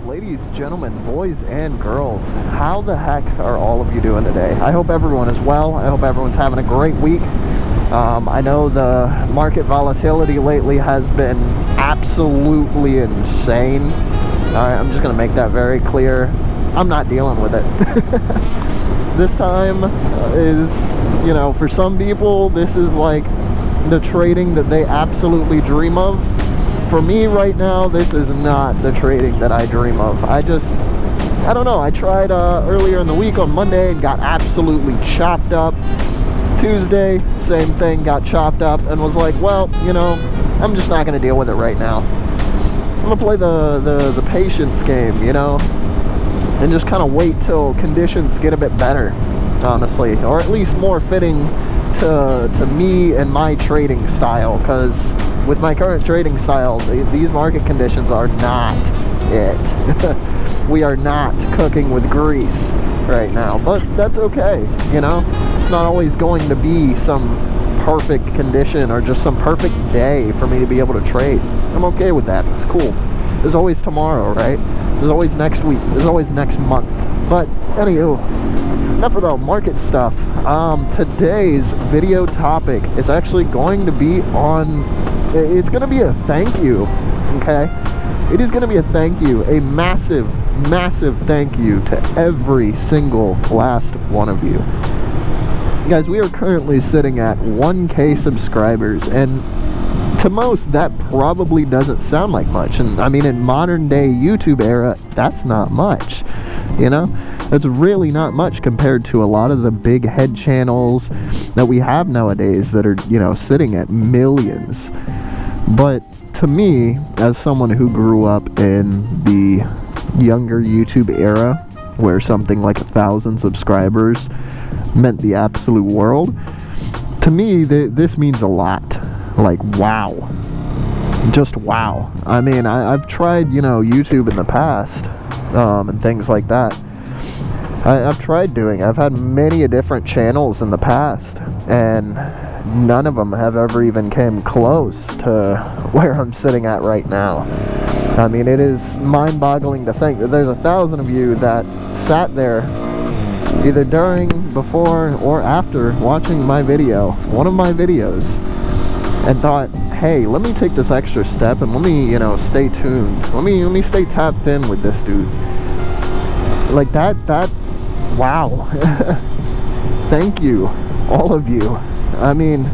Ladies, gentlemen, boys and girls, how the heck are all of you doing today? I hope everyone is well. I hope everyone's having a great week. I know the market volatility lately has been absolutely insane. Alright, I'm just going to make that very clear. I'm not dealing with it. This time is, you know, for some people, this is like the trading that they absolutely dream of. For me right now, this is not the trading that I dream of. I don't know. I tried earlier in the week on Monday and got absolutely chopped up. Tuesday, same thing, got chopped up and was like, well, you know, I'm just not going to deal with it right now. I'm going to play the patience game, you know, and just kind of wait till conditions get a bit better, honestly, or at least more fitting to me and my trading style, because with my current trading style, these market conditions are not it. We are not cooking with grease right now, but that's okay, you know. It's not always going to be some perfect condition or just some perfect day for me to be able to trade. I'm okay with that. It's cool. There's always tomorrow, right? There's always next week. There's always next month. But anywho, enough about market stuff. Today's video topic is actually going to be on, it's going to be a thank you, okay? It is going to be a thank you, a massive, massive thank you to every single last one of you. Guys, we are currently sitting at 1K subscribers, and to most, that probably doesn't sound like much. And I mean, in modern day YouTube era, that's not much, you know? That's really not much compared to a lot of the big head channels that we have nowadays that are, you know, sitting at millions. But to me, as someone who grew up in the younger YouTube era, where something like 1,000 subscribers meant the absolute world, to me, this means a lot. Like, wow. Just wow. I mean, I've tried, you know, YouTube in the past, and things like that. I've tried doing it. I've had many different channels in the past, and none of them have ever even came close to where I'm sitting at right now. I mean, it is mind-boggling to think that there's 1,000 of you that sat there either during, before, or after watching my video, one of my videos, and thought, hey, let me take this extra step and let me, you know, stay tuned. Let me stay tapped in with this dude. Like that, wow. Thank you, all of you. I mean,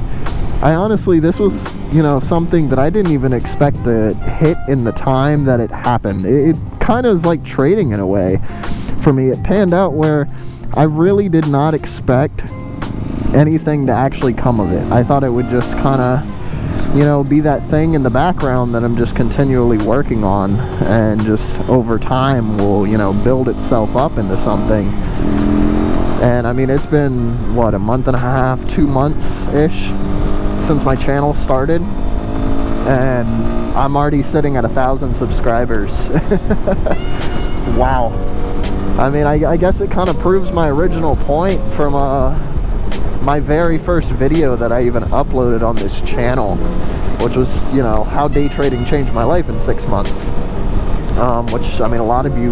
I honestly, this was, you know, something that I didn't even expect to hit in the time that it happened. It kind of is like trading in a way. For me, it panned out where I really did not expect anything to actually come of it. I thought it would just kind of, you know, be that thing in the background that I'm just continually working on, and just over time will, you know, build itself up into something. And I mean, it's been, what, a month and a half, 2 months-ish since my channel started, and I'm already sitting at 1,000 subscribers. Wow. I mean, I guess it kind of proves my original point from my very first video that I even uploaded on this channel, which was, you know, how day trading changed my life in 6 months. Which, I mean, a lot of you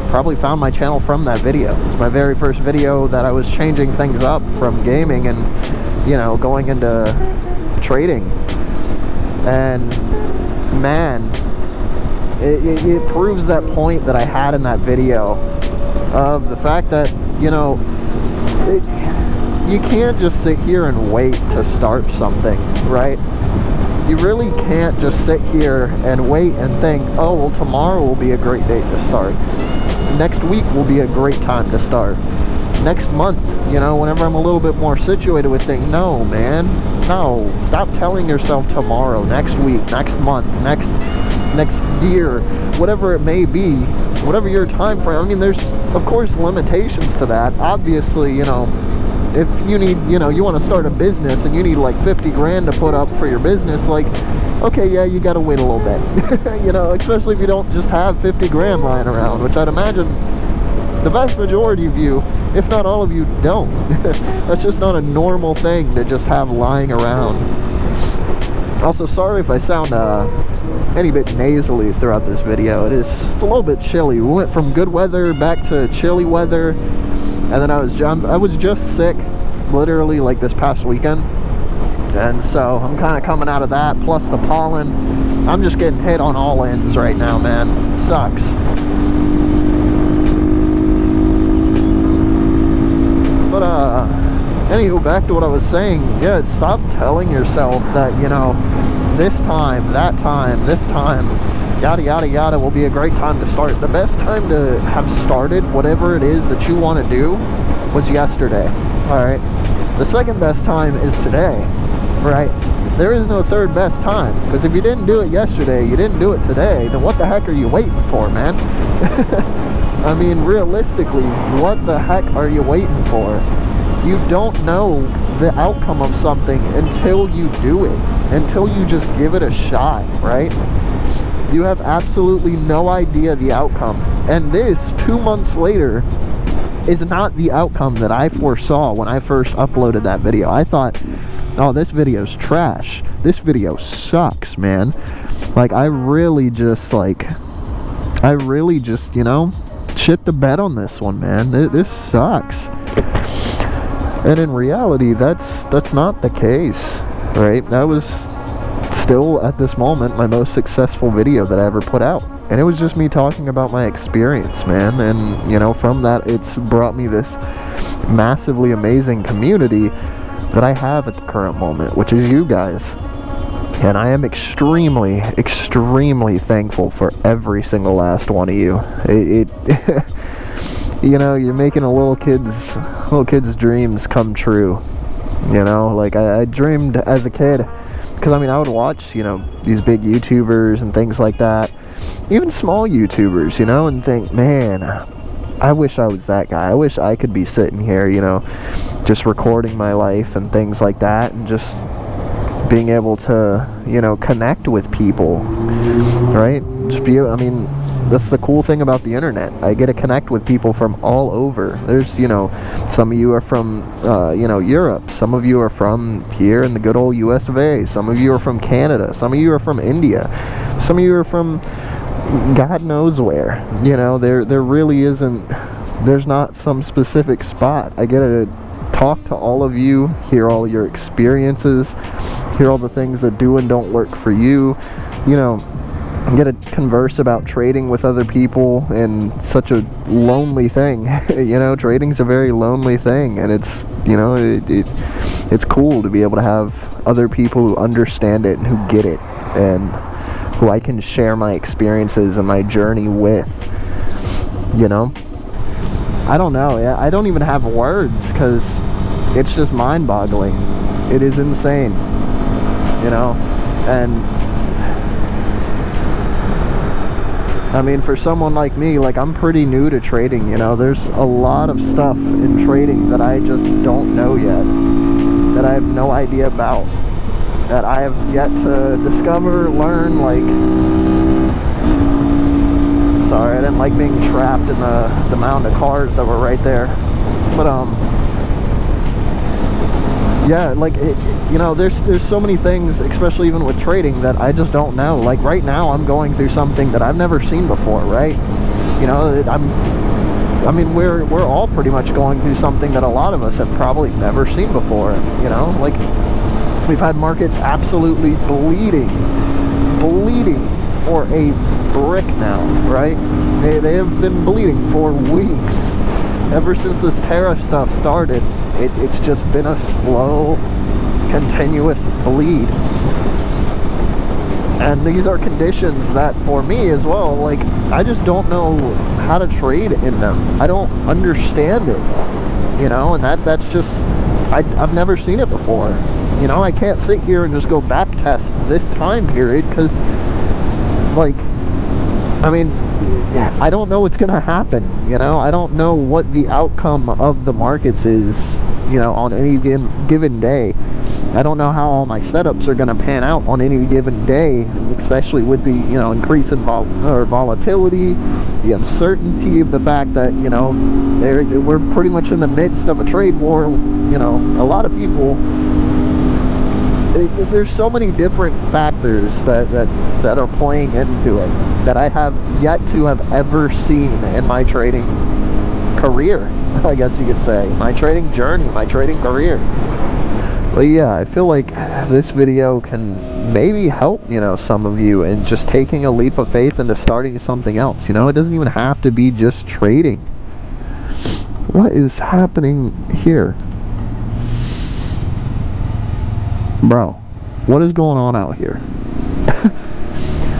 probably found my channel from that video. It was my very first video that I was changing things up from gaming and, you know, going into trading. And man, it proves that point that I had in that video of the fact that, you know, you can't just sit here and wait to start something, right? You really can't just sit here and wait and think, oh, well, tomorrow will be a great day to start. Next week will be a great time to start. Next month, you know, whenever I'm a little bit more situated with things. No, man. No. Stop telling yourself tomorrow, next week, next month, next year, whatever it may be, whatever your time frame. I mean, there's, of course, limitations to that. Obviously, you know, if you need, you know, you want to start a business and you need like 50 grand to put up for your business, like, okay, yeah, you got to wait a little bit. You know, especially if you don't just have 50 grand lying around, which I'd imagine the vast majority of you, if not all of you, don't. That's just not a normal thing to just have lying around. Also, sorry if I sound any bit nasally throughout this video. It's a little bit chilly. We went from good weather back to chilly weather, and then I was just sick, literally, like this past weekend, and so I'm kind of coming out of that, plus the pollen. I'm just getting hit on all ends right now, man. It sucks. But anywho, back to what I was saying. Yeah, stop telling yourself that, you know, this time, that time, this time, yada yada yada will be a great time to start. The best time to have started whatever it is that you want to do was yesterday. Alright, the second best time is today. Right? There is no third best time, because if you didn't do it yesterday, you didn't do it today, then what the heck are you waiting for, man? I mean, realistically, what the heck are you waiting for? You don't know the outcome of something until you do it, until you just give it a shot, right? You have absolutely no idea the outcome, and this 2 months later is not the outcome that I foresaw when I first uploaded that video. I thought, oh, this video's trash, this video sucks, man. Like, I really just, you know, shit the bed on this one, man. This sucks. And in reality, that's not the case, right? That was still, at this moment, my most successful video that I ever put out. And it was just me talking about my experience, man. And, you know, from that, it's brought me this massively amazing community that I have at the current moment, which is you guys. And I am extremely, extremely thankful for every single last one of you. You know, you're making a little kid's dreams come true. You know, like I dreamed as a kid, because I mean, I would watch, you know, these big YouTubers and things like that, even small YouTubers, you know, and think, man, I wish I was that guy. I wish I could be sitting here, you know, just recording my life and things like that, and just being able to, you know, connect with people, right? Just be, I mean, that's the cool thing about the internet. I get to connect with people from all over. There's, you know, some of you are from, you know, Europe. Some of you are from here in the good old US of A. Some of you are from Canada. Some of you are from India. Some of you are from God knows where. You know, there really isn't, there's not some specific spot. I get to talk to all of you, hear all your experiences, hear all the things that do and don't work for you, you know, get to converse about trading with other people, and such a lonely thing. You know, trading's a very lonely thing, and it's, you know, it's cool to be able to have other people who understand it and who get it, and who I can share my experiences and my journey with, you know. I don't know, I don't even have words, because it's just mind-boggling. It is insane, you know. And I mean, for someone like me, like, I'm pretty new to trading, you know. There's a lot of stuff in trading that I just don't know yet, that I have no idea about, that I have yet to discover, learn. Like, sorry, I didn't like being trapped in the mound of cars that were right there. But yeah, like, you know, there's so many things, especially even with trading, that I just don't know. Like, right now I'm going through something that I've never seen before, right? You know, I mean, we're all pretty much going through something that a lot of us have probably never seen before. And, you know, like, we've had markets absolutely bleeding for a brick now, right? They have been bleeding for weeks. Ever since this tariff stuff started, it's just been a slow, continuous bleed. And these are conditions that, for me as well, like, I just don't know how to trade in them. I don't understand it, you know, and that's just, I've never seen it before. You know, I can't sit here and just go back test this time period, because, like, I mean, I don't know what's gonna happen, you know. I don't know what the outcome of the markets is, you know, on any given day. I don't know how all my setups are gonna pan out on any given day, especially with the, you know, increase in volatility, the uncertainty of the fact that, you know, we're pretty much in the midst of a trade war. You know, a lot of people there's so many different factors that are playing into it that I have yet to have ever seen in my trading career, I guess you could say. My trading journey, my trading career. But yeah, I feel like this video can maybe help, you know, some of you in just taking a leap of faith into starting something else. You know, it doesn't even have to be just trading. What is happening here? Bro, what is going on out here?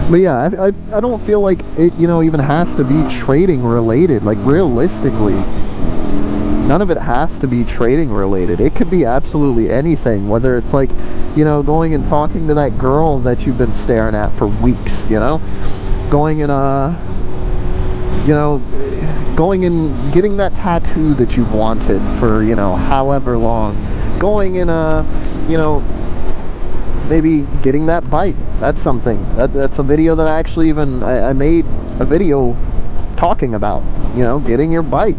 But yeah, I don't feel like it, you know, even has to be trading related. Like, realistically, none of it has to be trading related. It could be absolutely anything, whether it's like, you know, going and talking to that girl that you've been staring at for weeks, you know, going and you know, going and getting that tattoo that you wanted for, you know, however long, going and you know, maybe getting that bike. That's something. That's a video that I actually even I made a video talking about, you know, getting your bike.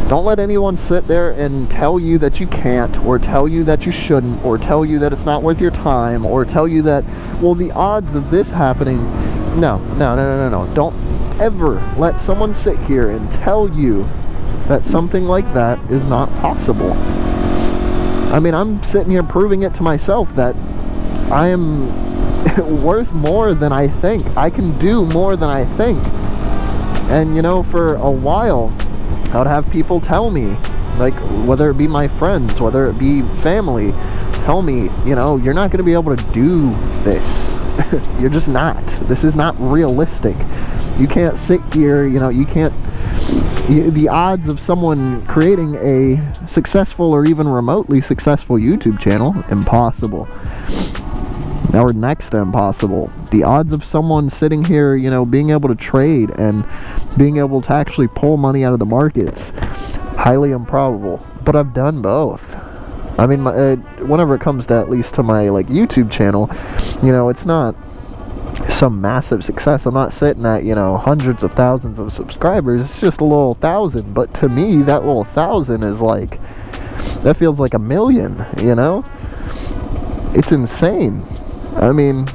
Don't let anyone sit there and tell you that you can't, or tell you that you shouldn't, or tell you that it's not worth your time, or tell you that, well, the odds of this happening. No. Don't ever let someone sit here and tell you that something like that is not possible. I mean, I'm sitting here proving it to myself that I am worth more than I think. I can do more than I think. And, you know, for a while, I would have people tell me, like, whether it be my friends, whether it be family, tell me, you know, you're not going to be able to do this. You're just not. This is not realistic. You can't sit here, you know, you can't. The odds of someone creating a successful or even remotely successful YouTube channel, impossible. Or next to impossible. The odds of someone sitting here, you know, being able to trade and being able to actually pull money out of the markets, highly improbable. But I've done both. I mean, whenever it comes to, at least to my, like, YouTube channel, you know, it's not some massive success. I'm not sitting at, you know, hundreds of thousands of subscribers. It's just a little thousand. But to me, that little thousand is like, that feels like a million, you know? It's insane. I mean,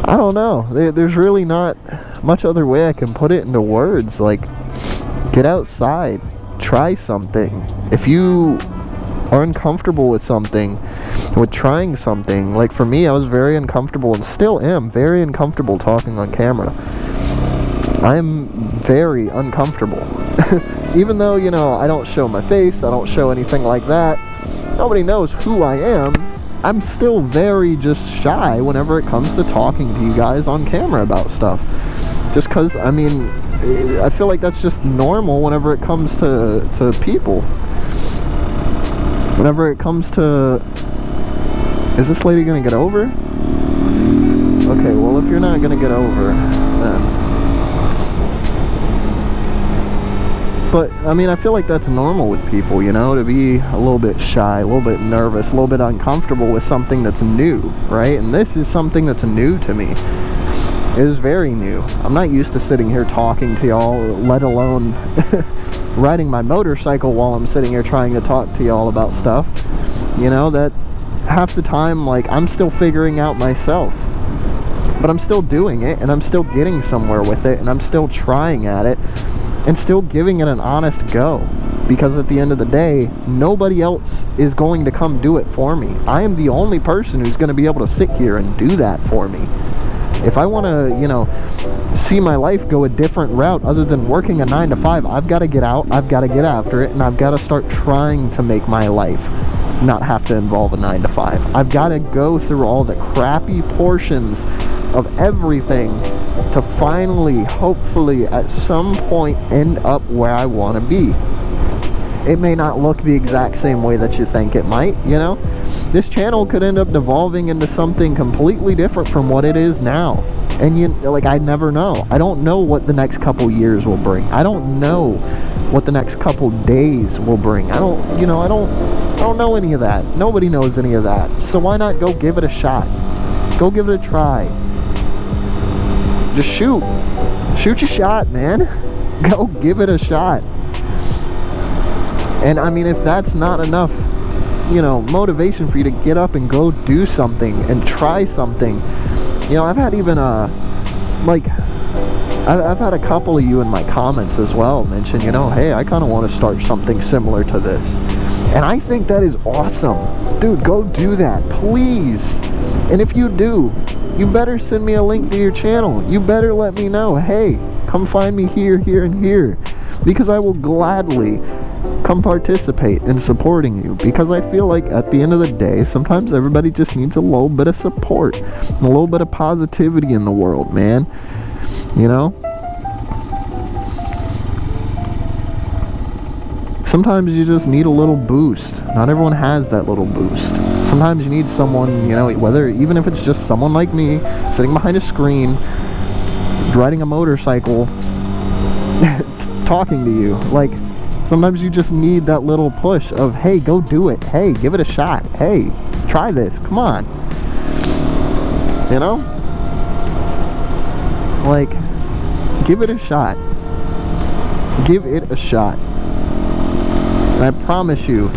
I don't know. There's really not much other way I can put it into words. Like, get outside, try something. If you are uncomfortable with something, with trying something, like for me, I was very uncomfortable and still am very uncomfortable talking on camera. I'm very uncomfortable. Even though, you know, I don't show my face, I don't show anything like that, nobody knows who I am, I'm still very just shy whenever it comes to talking to you guys on camera about stuff. Just because, I mean, I feel like that's just normal whenever it comes to people. Whenever it comes to... Is this lady gonna get over? Okay, well, if you're not gonna get over, then... But, I mean, I feel like that's normal with people, you know, to be a little bit shy, a little bit nervous, a little bit uncomfortable with something that's new, right? And this is something that's new to me. It is very new. I'm not used to sitting here talking to y'all, let alone riding my motorcycle while I'm sitting here trying to talk to y'all about stuff. You know, that half the time, like, I'm still figuring out myself. But I'm still doing it, and I'm still getting somewhere with it, and I'm still trying at it, and still giving it an honest go. Because at the end of the day, nobody else is going to come do it for me. I am the only person who's going to be able to sit here and do that for me. If I want to, you know, see my life go a different route other than working a 9 to 5, I've got to get out, I've got to get after it, and I've got to start trying to make my life not have to involve a 9 to 5. I've got to go through all the crappy portions of everything to finally, hopefully, at some point end up where I want to be. It may not look the exact same way that you think it might, you know? This channel could end up devolving into something completely different from what it is now. And you, like, I never know. I don't know what the next couple years will bring. I don't know what the next couple days will bring. I don't, you know, I don't know any of that. Nobody knows any of that. So why not go give it a shot? Go give it a try. Just shoot. Shoot your shot, man. Go give it a shot. And I mean, if that's not enough you know, motivation for you to get up and go do something and try something. You know, I've had even like I've had a couple of you in my comments as well mention, you know, hey, I kind of want to start something similar to this, and I think that is awesome. Dude, go do that, please. And if you do, you better send me a link to your channel. You better let me know, hey, come find me here, here, and here, because I will gladly come participate in supporting you, because I feel like at the end of the day, sometimes everybody just needs a little bit of support, a little bit of positivity in the world, man. You know? Sometimes you just need a little boost. Not everyone has that little boost. Sometimes you need someone, you know, whether, even if it's just someone like me, sitting behind a screen, riding a motorcycle, talking to you. Like, sometimes you just need that little push of, hey, go do it. Hey, give it a shot. Hey, try this. Come on. You know? Like, give it a shot. Give it a shot. And I promise you,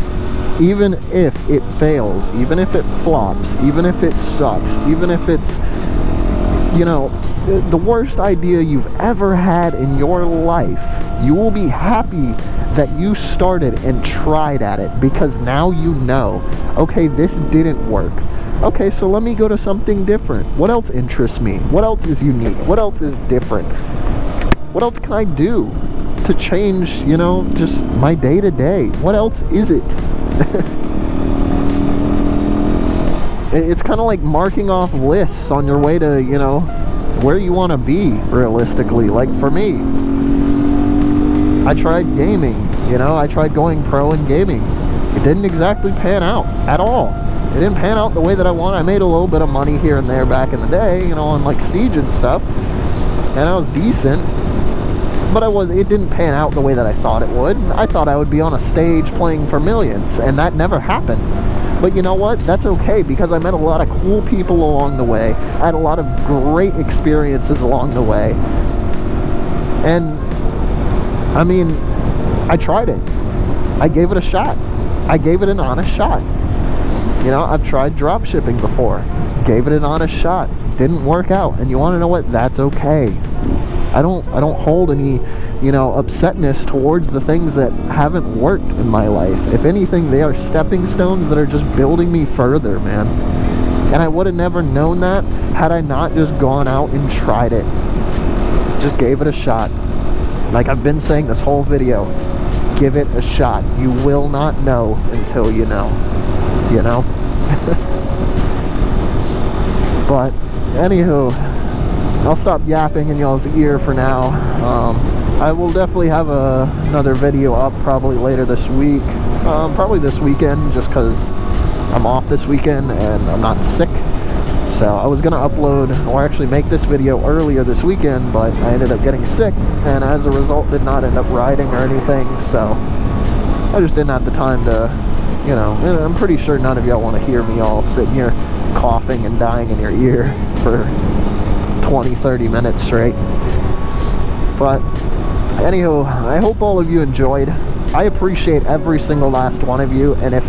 even if it fails, even if it flops, even if it sucks, even if it's, you know, the worst idea you've ever had in your life, you will be happy that you started and tried at it, because now you know, okay, this didn't work. Okay, so let me go to something different. What else interests me? What else is unique? What else is different? What else can I do to change, you know, just my day-to-day? What else is it? It's kind of like marking off lists on your way to, you know, where you want to be, realistically. Like, for me, I tried gaming, you know, I tried going pro in gaming. It didn't exactly pan out at all. It didn't pan out the way that I wanted. I made a little bit of money here and there back in the day, you know, on like Siege and stuff, and I was decent, but it didn't pan out the way that I thought it would. I thought I would be on a stage playing for millions, and that never happened. But you know what? That's okay, because I met a lot of cool people along the way. I had a lot of great experiences along the way. And, I mean, I tried it. I gave it a shot. I gave it an honest shot. You know, I've tried drop shipping before. Gave it an honest shot. Didn't work out. And you want to know what? That's okay. I don't hold any, you know, upsetness towards the things that haven't worked in my life. If anything, they are stepping stones that are just building me further, man. And I would have never known that had I not just gone out and tried it. Just gave it a shot. Like I've been saying this whole video, give it a shot. You will not know until you know. You know? But, anywho, I'll stop yapping in y'all's ear for now. I will definitely have another video up probably later this week. Probably this weekend, just because I'm off this weekend and I'm not sick. So I was going to upload, or actually make this video earlier this weekend, but I ended up getting sick, and as a result did not end up riding or anything. So I just didn't have the time to, you know, I'm pretty sure none of y'all want to hear me all sitting here coughing and dying in your ear for 20-30 minutes straight. But anywho, I hope all of you enjoyed. I appreciate every single last one of you, and if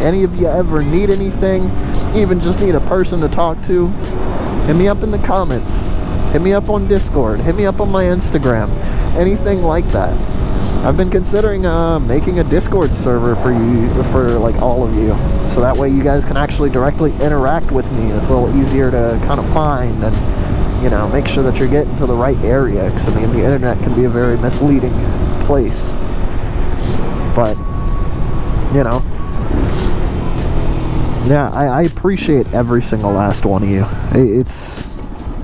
any of you ever need anything, even just need a person to talk to, hit me up in the comments, hit me up on Discord, hit me up on my Instagram, anything like that. I've been considering making a Discord server for you, for like all of you, so that way you guys can actually directly interact with me. It's a little easier to kind of find and, you know, make sure that you're getting to the right area, because I mean the internet can be a very misleading place. But, you know, yeah, I appreciate every single last one of you. It's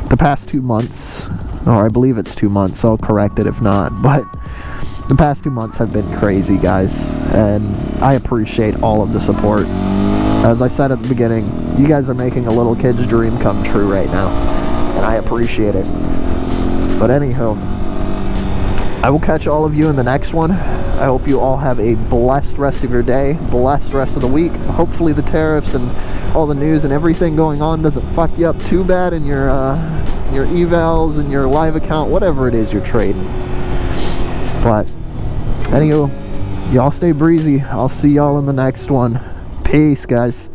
the past 2 months, or I believe it's 2 months, so I'll correct it if not, but the past 2 months have been crazy, guys, and I appreciate all of the support. As I said at the beginning, you guys are making a little kid's dream come true right now, and I appreciate it. But anywho, I will catch all of you in the next one. I hope you all have a blessed rest of your day, blessed rest of the week. Hopefully the tariffs and all the news and everything going on doesn't fuck you up too bad in your evals and your live account, whatever it is you're trading. But anywho, y'all stay breezy. I'll see y'all in the next one. Peace, guys.